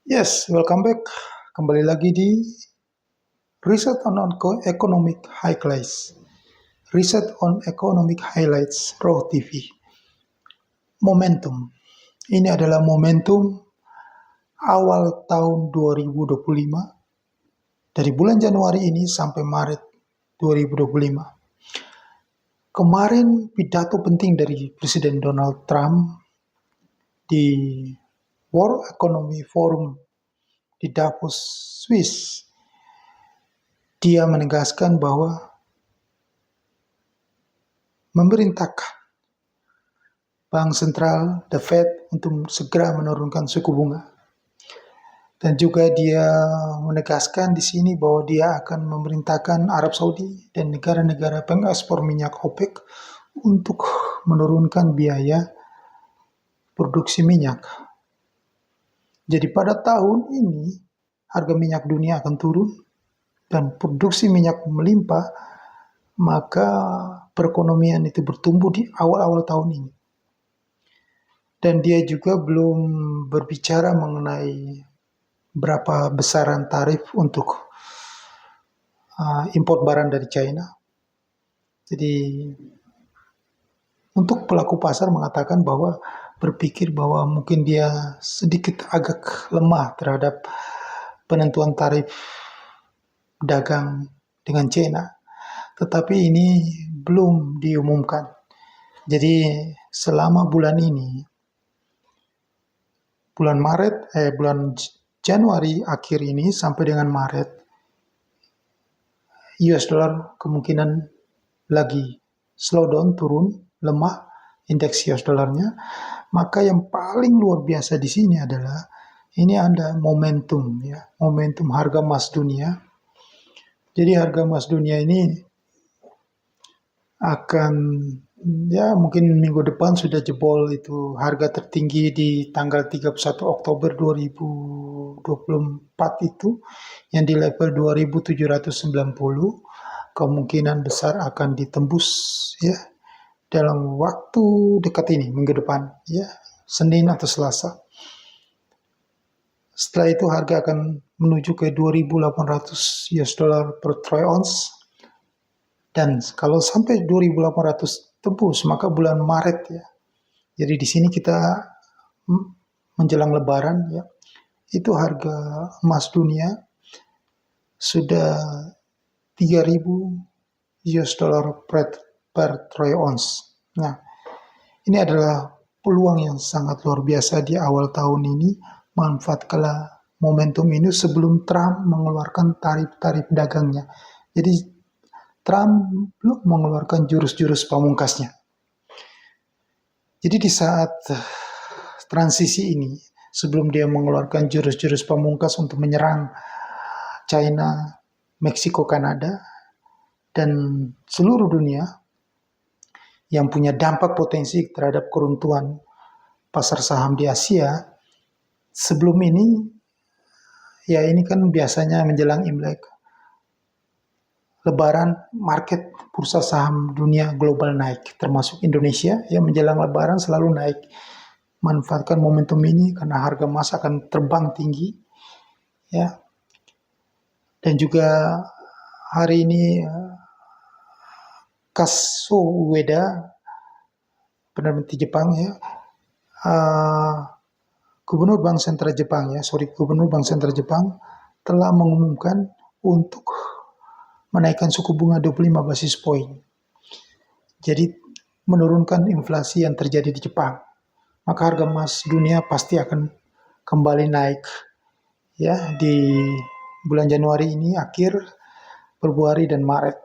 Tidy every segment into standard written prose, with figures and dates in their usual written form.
Yes, welcome back. Kembali lagi di Research on Economic Highlights. Research on Economic Highlights Raw TV. Momentum. Ini adalah momentum awal tahun 2025 dari bulan Januari ini sampai Maret 2025. Kemarin pidato penting dari Presiden Donald Trump di World Economic Forum di Davos, Swiss. Dia menegaskan bahwa memerintahkan Bank Sentral, The Fed, untuk segera menurunkan suku bunga. Dan juga dia menegaskan di sini bahwa dia akan memerintahkan Arab Saudi dan negara-negara pengekspor minyak OPEC untuk menurunkan biaya produksi minyak. Jadi pada tahun ini harga minyak dunia akan turun dan produksi minyak melimpah, maka perekonomian itu bertumbuh di awal-awal tahun ini. Dan dia juga belum berbicara mengenai berapa besaran tarif untuk import barang dari China. Jadi untuk pelaku pasar mengatakan bahwa berpikir bahwa mungkin dia sedikit agak lemah terhadap penentuan tarif dagang dengan China. Tetapi ini belum diumumkan. Jadi selama bulan ini, bulan Januari akhir ini sampai dengan Maret, US dollar kemungkinan lagi slow down, turun, lemah indeks US dollarnya. Maka yang paling luar biasa di sini adalah ini ada momentum, ya, momentum harga emas dunia. Jadi harga emas dunia ini akan, ya, mungkin minggu depan sudah jebol itu harga tertinggi di tanggal 31 Oktober 2024 itu yang di level 2790, kemungkinan besar akan ditembus, ya, dalam waktu dekat ini, minggu depan, ya, Senin atau Selasa. Setelah itu harga akan menuju ke 2.800 US dollar per troy ounce. Dan kalau sampai 2.800 tembus, maka bulan Maret, ya. Jadi di sini kita menjelang Lebaran, ya, itu harga emas dunia sudah 3.000 US dollar per troy ounce. Nah, ini adalah peluang yang sangat luar biasa di awal tahun ini. Manfaatkanlah momentum ini sebelum Trump mengeluarkan tarif-tarif dagangnya. Jadi Trump belum mengeluarkan jurus-jurus pamungkasnya. Jadi di saat transisi ini, sebelum dia mengeluarkan jurus-jurus pamungkas untuk menyerang China, Meksiko, Kanada, dan seluruh dunia yang punya dampak potensi terhadap keruntuhan pasar saham di Asia, sebelum ini, ya, ini kan biasanya menjelang Imlek, Lebaran, market bursa saham dunia global naik, termasuk Indonesia, ya, menjelang Lebaran selalu naik. Manfaatkan momentum ini karena harga emas akan terbang tinggi, ya. Dan juga hari ini Kazuo Ueda, Perdana Menteri Jepang, ya, Gubernur Bank Sentral Jepang telah mengumumkan untuk menaikkan suku bunga 25 basis poin. Jadi menurunkan inflasi yang terjadi di Jepang. Maka harga emas dunia pasti akan kembali naik, ya, di bulan Januari ini, akhir Februari dan Maret.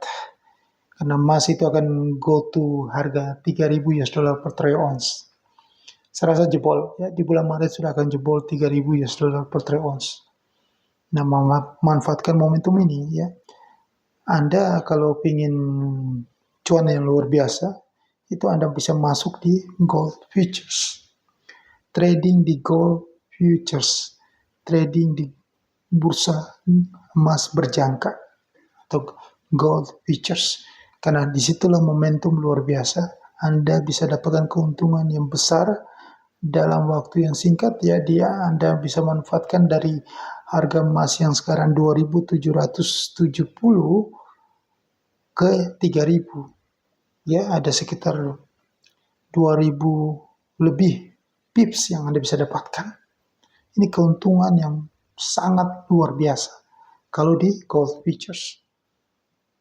Karena emas itu akan go to harga 3.000 US dollar per troy ounce. Saya rasa jebol, ya, di bulan Maret sudah akan jebol 3.000 US dollar per troy ounce. Nah, manfaatkan momentum ini, ya. Anda kalau ingin cuan yang luar biasa, itu Anda bisa masuk di gold futures. Trading di gold futures. Trading di bursa emas berjangka atau gold futures. Karena disitulah momentum luar biasa. Anda bisa dapatkan keuntungan yang besar dalam waktu yang singkat ya Anda bisa manfaatkan dari harga emas yang sekarang 2.770 ke 3.000. Ya, ada sekitar 2.000 lebih pips yang Anda bisa dapatkan. Ini keuntungan yang sangat luar biasa kalau di gold futures.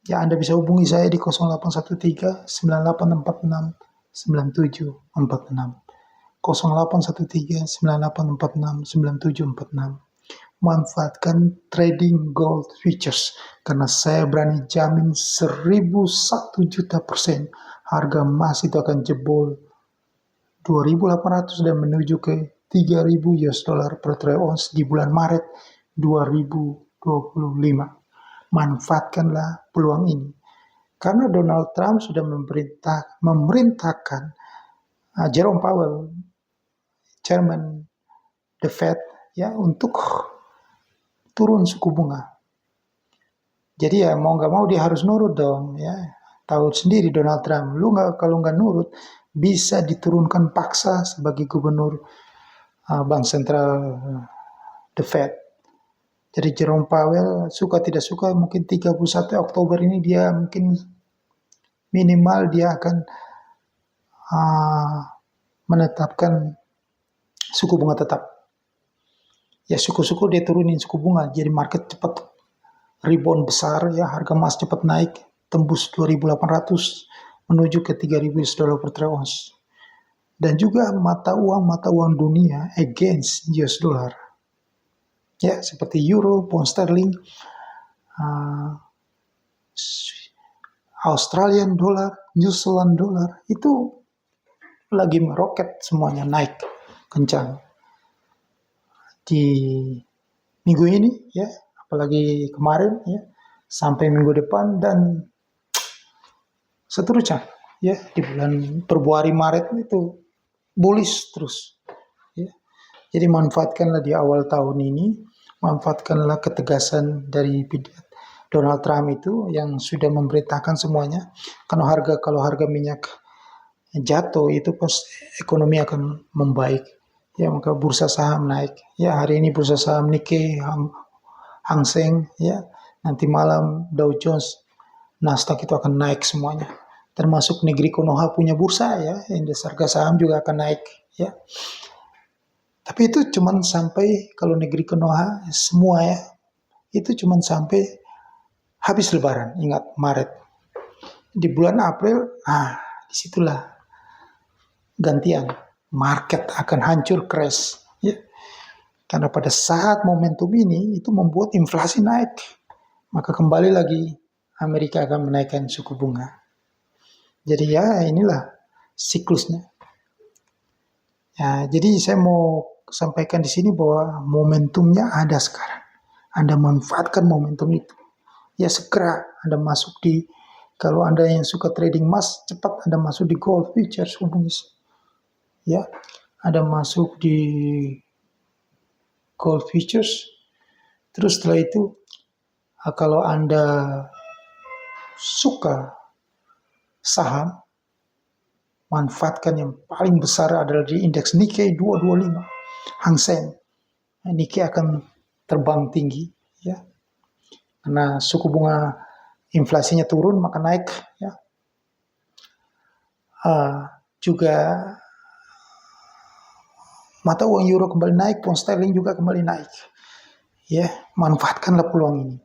Ya, Anda bisa hubungi saya di 0813 9846 9746. 0813 9846 9746. Manfaatkan trading gold futures karena saya berani jamin 1.001 juta% harga emas itu akan jebol 2.800 dan menuju ke 3.000 US dollar per troy ounce di bulan Maret 2025. Manfaatkanlah peluang ini karena Donald Trump sudah memerintahkan Jerome Powell, Chairman the Fed, ya, untuk turun suku bunga. Jadi ya mau nggak mau dia harus nurut dong, ya. Tahu sendiri Donald Trump, kalau nggak nurut bisa diturunkan paksa sebagai gubernur Bank Sentral the Fed. Jadi Jerome Powell suka tidak suka mungkin 31 Oktober ini dia mungkin minimal dia akan menetapkan suku bunga tetap. Ya syukur-syukur dia turunin suku bunga, jadi market cepat rebound besar, ya harga emas cepat naik, tembus 2.800 menuju ke 3.000 US dollar per troy ounce. Dan juga mata uang dunia against US dollar. Ya, seperti euro, pound sterling, Australian dollar, New Zealand dollar, itu lagi meroket semuanya naik kencang. Di minggu ini, ya, apalagi kemarin, ya, sampai minggu depan dan seterusnya, ya, di bulan Februari Maret itu bullish terus, ya. Jadi manfaatkanlah di awal tahun ini, manfaatkanlah ketegasan dari Donald Trump itu yang sudah memberitakan semuanya. Kalau harga minyak jatuh itu pasti ekonomi akan membaik. Ya, maka bursa saham naik. Ya, hari ini bursa saham Nikkei, Hang Seng, ya. Nanti malam Dow Jones, Nasdaq itu akan naik semuanya. Termasuk negeri Konoha punya bursa, ya, indeks harga saham juga akan naik, ya. Tapi itu cuman sampai kalau negeri Konoha semua, ya, itu cuman sampai habis Lebaran. Ingat Maret. Di bulan April, disitulah gantian. Market akan hancur, crash, ya. Karena pada saat momentum ini itu membuat inflasi naik, maka kembali lagi Amerika akan menaikkan suku bunga. Jadi ya inilah siklusnya. Ya, jadi saya mau sampaikan di sini bahwa momentumnya ada sekarang. Anda manfaatkan momentum itu. Ya segera Anda masuk kalau Anda yang suka trading emas, cepat Anda masuk di gold futures, hubungi. Ya, Anda masuk di gold futures. Terus setelah itu, kalau Anda suka saham, manfaatkan yang paling besar adalah di indeks Nikkei 225, Hang Seng. Nikkei akan terbang tinggi, ya. Karena suku bunga inflasinya turun, maka naik, ya. Juga mata uang euro kembali naik, pound sterling juga kembali naik. Ya, manfaatkanlah peluang ini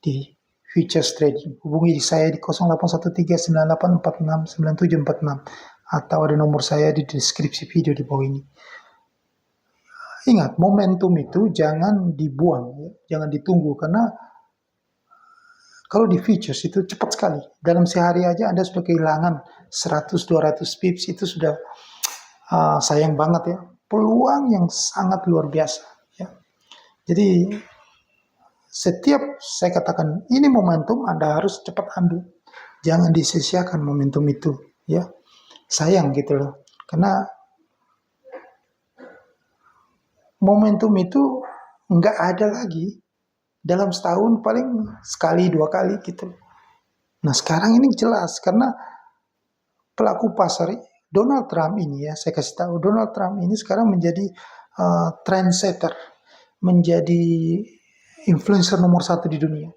di futures trading. Hubungi saya di 081398469746 atau ada nomor saya di deskripsi video di bawah ini. Ingat, momentum itu jangan dibuang, ya. Jangan ditunggu karena kalau di futures itu cepat sekali. Dalam sehari aja Anda sudah kehilangan 100-200 pips, itu sudah sayang banget, ya. Peluang yang sangat luar biasa, ya. Jadi setiap saya katakan ini momentum, Anda harus cepat ambil. Jangan disia-siakan momentum itu, ya. Sayang gitu loh. Karena momentum itu nggak ada lagi. Dalam setahun paling sekali, 2 kali gitu. Nah sekarang ini jelas karena pelaku pasar Donald Trump ini, ya saya kasih tahu, Donald Trump ini sekarang menjadi trendsetter, menjadi influencer nomor satu di dunia.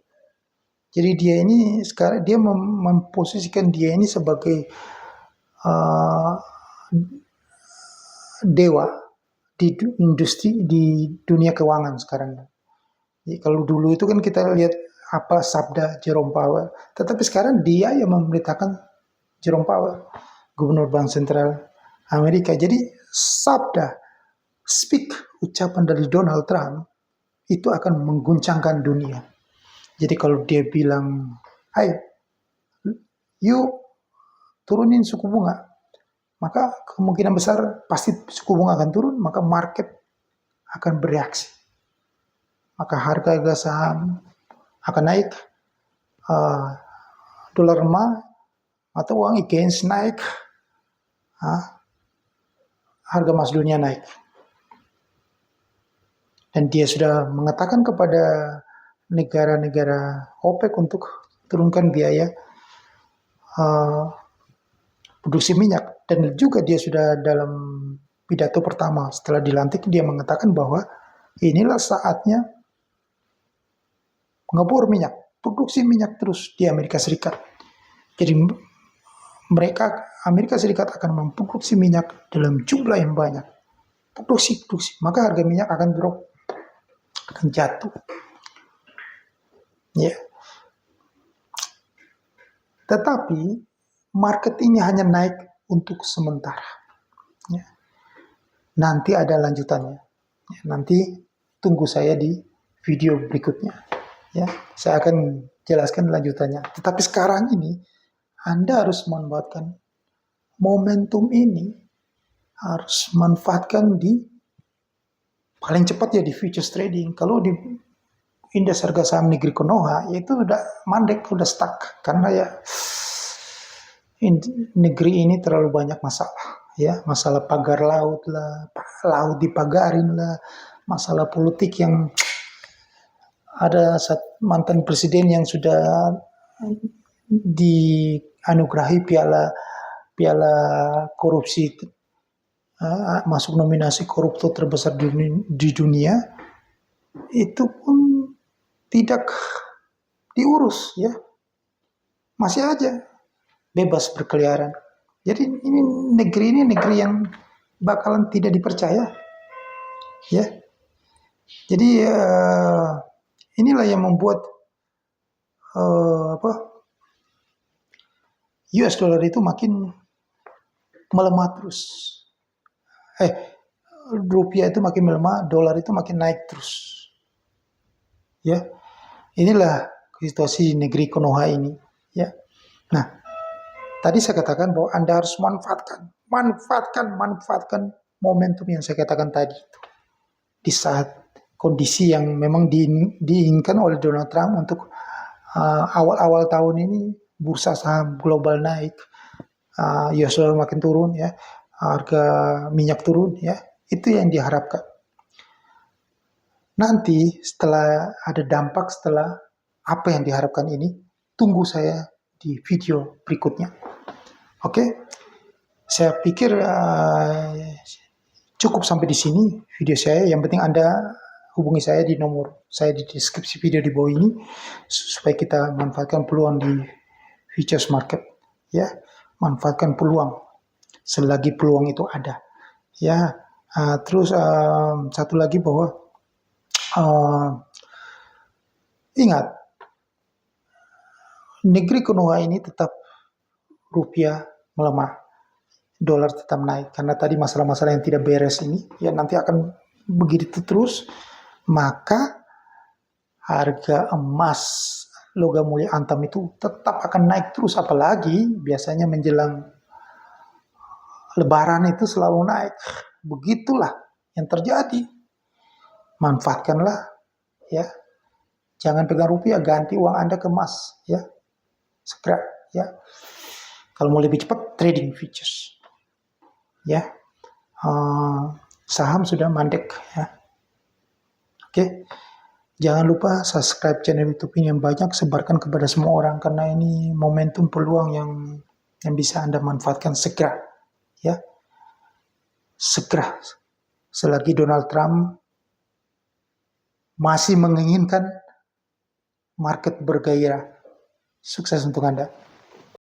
Jadi dia ini sekarang dia memposisikan dia ini sebagai uh, dewa di industri, di dunia keuangan sekarang. Jadi kalau dulu itu kan kita lihat apa sabda Jerome Powell, tetapi sekarang dia yang memberitakan Jerome Powell, Gubernur Bank Sentral Amerika. Jadi sabda, ucapan dari Donald Trump itu akan mengguncangkan dunia. Jadi kalau dia bilang, "Hai, yuk turunin suku bunga," maka kemungkinan besar pasti suku bunga akan turun, maka market akan bereaksi. Maka harga saham akan naik, dolar lemah, atau uang IGN naik, harga emas dunia naik. Dan dia sudah mengatakan kepada negara-negara OPEC untuk turunkan biaya produksi minyak. Dan juga dia sudah dalam pidato pertama setelah dilantik, dia mengatakan bahwa inilah saatnya ngebor minyak, produksi minyak terus di Amerika Serikat. Jadi Amerika Serikat akan memproduksi minyak dalam jumlah yang banyak. Produksi. Maka harga minyak akan drop, akan jatuh. Ya. Tetapi market ini hanya naik untuk sementara. Ya. Nanti ada lanjutannya. Ya, nanti tunggu saya di video berikutnya. Ya, saya akan jelaskan lanjutannya. Tetapi sekarang ini Anda harus memanfaatkan momentum ini, harus manfaatkan di paling cepat ya di futures trading. Kalau di indeks harga saham negeri Konoha itu udah mandek, udah stuck karena ya negeri ini terlalu banyak masalah, ya, masalah pagar laut lah, laut dipagarin lah, masalah politik yang ada mantan presiden yang sudah dianugerahi piala korupsi, masuk nominasi koruptor terbesar di dunia, itu pun tidak diurus, ya, masih aja bebas berkeliaran. Jadi negeri ini negeri yang bakalan tidak dipercaya, ya. Jadi inilah yang membuat US dollar itu makin melemah terus. Rupiah itu makin melemah, dolar itu makin naik terus. Ya, inilah situasi negeri Konoha ini. Ya, nah, tadi saya katakan bahwa Anda harus manfaatkan momentum yang saya katakan tadi itu. Di saat kondisi yang memang diinginkan oleh Donald Trump untuk awal-awal tahun ini bursa saham global naik, US dollar makin turun, ya, harga minyak turun, ya, itu yang diharapkan. Nanti setelah ada dampak, setelah apa yang diharapkan ini, tunggu saya di video berikutnya. Oke, saya pikir cukup sampai di sini video saya. Yang penting Anda hubungi saya di nomor saya di deskripsi video di bawah ini supaya kita manfaatkan peluang di futures market, ya, manfaatkan peluang selagi peluang itu ada, ya. Terus satu lagi bahwa ingat, negeri Konoha ini tetap rupiah melemah, dolar tetap naik karena tadi masalah-masalah yang tidak beres ini, ya, nanti akan begitu terus. Maka harga emas logam mulia antam itu tetap akan naik terus, apalagi biasanya menjelang lebaran itu selalu naik. Begitulah yang terjadi. Manfaatkanlah, ya. Jangan pegang rupiah, ganti uang Anda ke emas, ya. Segera, ya. Kalau mau lebih cepat, trading futures, ya. Saham sudah mandek, ya. Oke. Jangan lupa subscribe channel YouTube ini yang banyak, sebarkan kepada semua orang karena ini momentum peluang yang bisa Anda manfaatkan segera, Ya, segera selagi Donald Trump masih menginginkan market bergairah. Sukses untuk Anda.